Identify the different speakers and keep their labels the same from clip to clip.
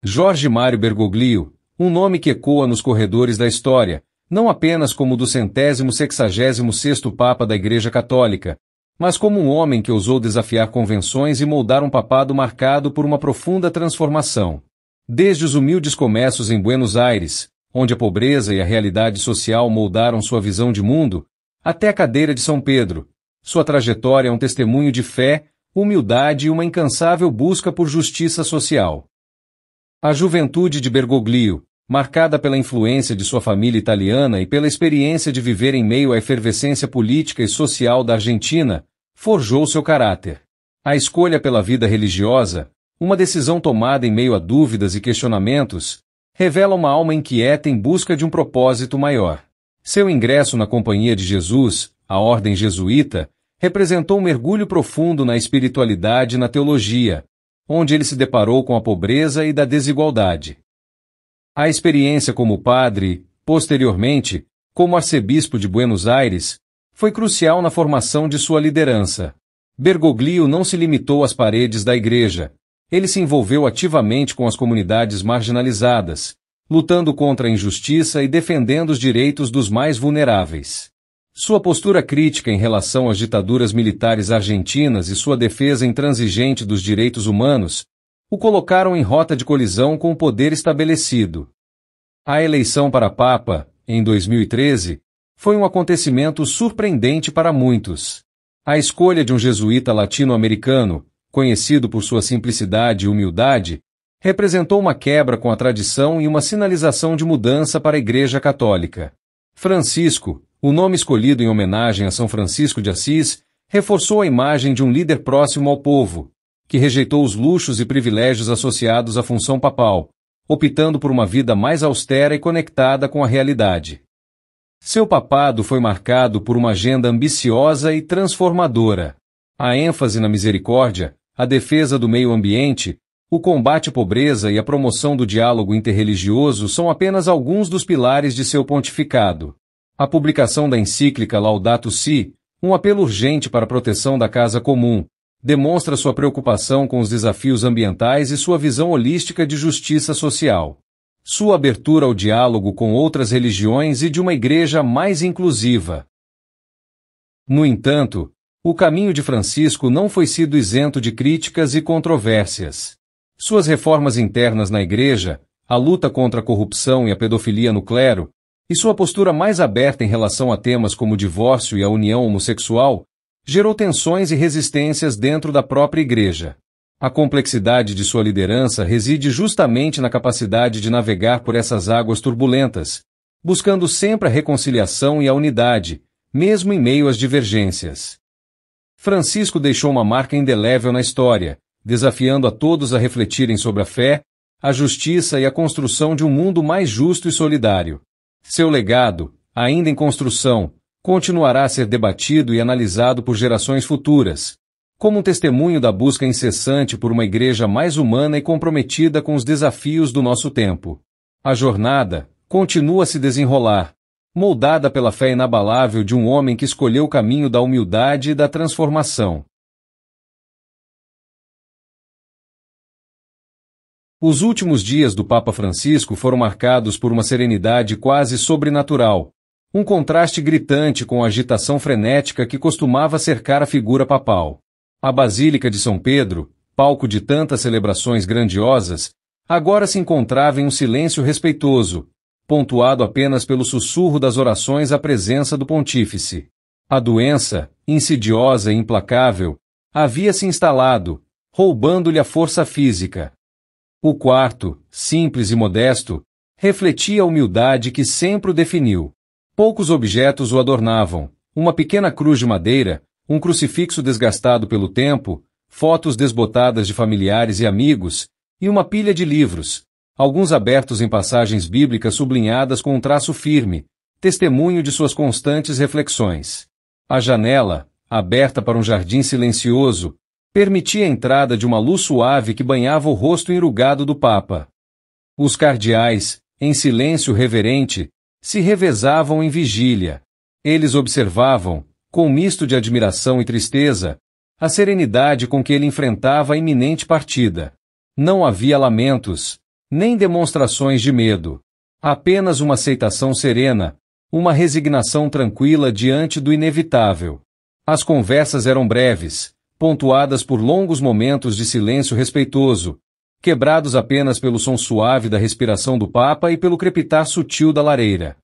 Speaker 1: Jorge Mário Bergoglio, um nome que ecoa nos corredores da história, não apenas como o do 166º Papa da Igreja Católica, mas como um homem que ousou desafiar convenções e moldar um papado marcado por uma profunda transformação. Desde os humildes começos em Buenos Aires, onde a pobreza e a realidade social moldaram sua visão de mundo, até a cadeira de São Pedro, sua trajetória é um testemunho de fé, humildade e uma incansável busca por justiça social. A juventude de Bergoglio, marcada pela influência de sua família italiana e pela experiência de viver em meio à efervescência política e social da Argentina, forjou seu caráter. A escolha pela vida religiosa, uma decisão tomada em meio a dúvidas e questionamentos, revela uma alma inquieta em busca de um propósito maior. Seu ingresso na Companhia de Jesus, a ordem jesuíta, representou um mergulho profundo na espiritualidade e na teologia, onde ele se deparou com a pobreza e da desigualdade. A experiência como padre, posteriormente, como arcebispo de Buenos Aires, foi crucial na formação de sua liderança. Bergoglio não se limitou às paredes da igreja. Ele se envolveu ativamente com as comunidades marginalizadas, lutando contra a injustiça e defendendo os direitos dos mais vulneráveis. Sua postura crítica em relação às ditaduras militares argentinas e sua defesa intransigente dos direitos humanos o colocaram em rota de colisão com o poder estabelecido. A eleição para Papa, em 2013, foi um acontecimento surpreendente para muitos. A escolha de um jesuíta latino-americano, conhecido por sua simplicidade e humildade, representou uma quebra com a tradição e uma sinalização de mudança para a Igreja Católica. Francisco, o nome escolhido em homenagem a São Francisco de Assis, reforçou a imagem de um líder próximo ao povo, que rejeitou os luxos e privilégios associados à função papal, optando por uma vida mais austera e conectada com a realidade. Seu papado foi marcado por uma agenda ambiciosa e transformadora. A ênfase na misericórdia, a defesa do meio ambiente, o combate à pobreza e a promoção do diálogo interreligioso são apenas alguns dos pilares de seu pontificado. A publicação da encíclica Laudato Si, um apelo urgente para a proteção da casa comum, demonstra sua preocupação com os desafios ambientais e sua visão holística de justiça social. Sua abertura ao diálogo com outras religiões e de uma igreja mais inclusiva. No entanto, o caminho de Francisco não foi sido isento de críticas e controvérsias. Suas reformas internas na igreja, a luta contra a corrupção e a pedofilia no clero, e sua postura mais aberta em relação a temas como o divórcio e a união homossexual, gerou tensões e resistências dentro da própria igreja. A complexidade de sua liderança reside justamente na capacidade de navegar por essas águas turbulentas, buscando sempre a reconciliação e a unidade, mesmo em meio às divergências. Francisco deixou uma marca indelével na história, desafiando a todos a refletirem sobre a fé, a justiça e a construção de um mundo mais justo e solidário. Seu legado, ainda em construção, continuará a ser debatido e analisado por gerações futuras, como um testemunho da busca incessante por uma igreja mais humana e comprometida com os desafios do nosso tempo. A jornada continua a se desenrolar, moldada pela fé inabalável de um homem que escolheu o caminho da humildade e da transformação. Os últimos dias do Papa Francisco foram marcados por uma serenidade quase sobrenatural, um contraste gritante com a agitação frenética que costumava cercar a figura papal. A Basílica de São Pedro, palco de tantas celebrações grandiosas, agora se encontrava em um silêncio respeitoso, pontuado apenas pelo sussurro das orações à presença do pontífice. A doença, insidiosa e implacável, havia se instalado, roubando-lhe a força física. O quarto, simples e modesto, refletia a humildade que sempre o definiu. Poucos objetos o adornavam, uma pequena cruz de madeira, um crucifixo desgastado pelo tempo, fotos desbotadas de familiares e amigos, e uma pilha de livros, alguns abertos em passagens bíblicas sublinhadas com um traço firme, testemunho de suas constantes reflexões. A janela, aberta para um jardim silencioso, permitia a entrada de uma luz suave que banhava o rosto enrugado do Papa. Os cardeais, em silêncio reverente, se revezavam em vigília. Eles observavam, com um misto de admiração e tristeza, a serenidade com que ele enfrentava a iminente partida. Não havia lamentos, nem demonstrações de medo. Apenas uma aceitação serena, uma resignação tranquila diante do inevitável. As conversas eram breves, pontuadas por longos momentos de silêncio respeitoso, quebrados apenas pelo som suave da respiração do Papa e pelo crepitar sutil da lareira.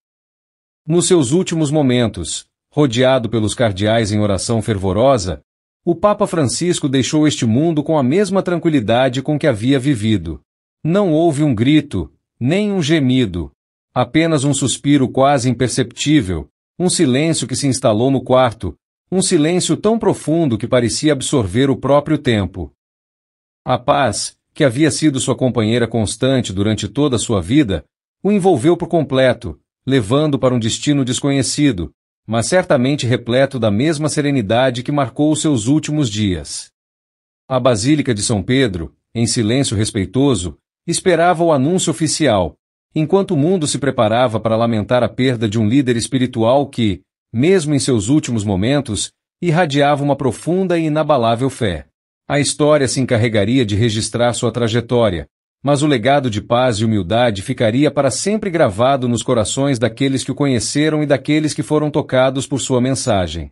Speaker 1: Nos seus últimos momentos, rodeado pelos cardeais em oração fervorosa, o Papa Francisco deixou este mundo com a mesma tranquilidade com que havia vivido. Não houve um grito, nem um gemido, apenas um suspiro quase imperceptível, um silêncio que se instalou no quarto, um silêncio tão profundo que parecia absorver o próprio tempo. A paz, que havia sido sua companheira constante durante toda a sua vida, o envolveu por completo, levando para um destino desconhecido, mas certamente repleto da mesma serenidade que marcou os seus últimos dias. A Basílica de São Pedro, em silêncio respeitoso, esperava o anúncio oficial, enquanto o mundo se preparava para lamentar a perda de um líder espiritual que, mesmo em seus últimos momentos, irradiava uma profunda e inabalável fé. A história se encarregaria de registrar sua trajetória, mas o legado de paz e humildade ficaria para sempre gravado nos corações daqueles que o conheceram e daqueles que foram tocados por sua mensagem.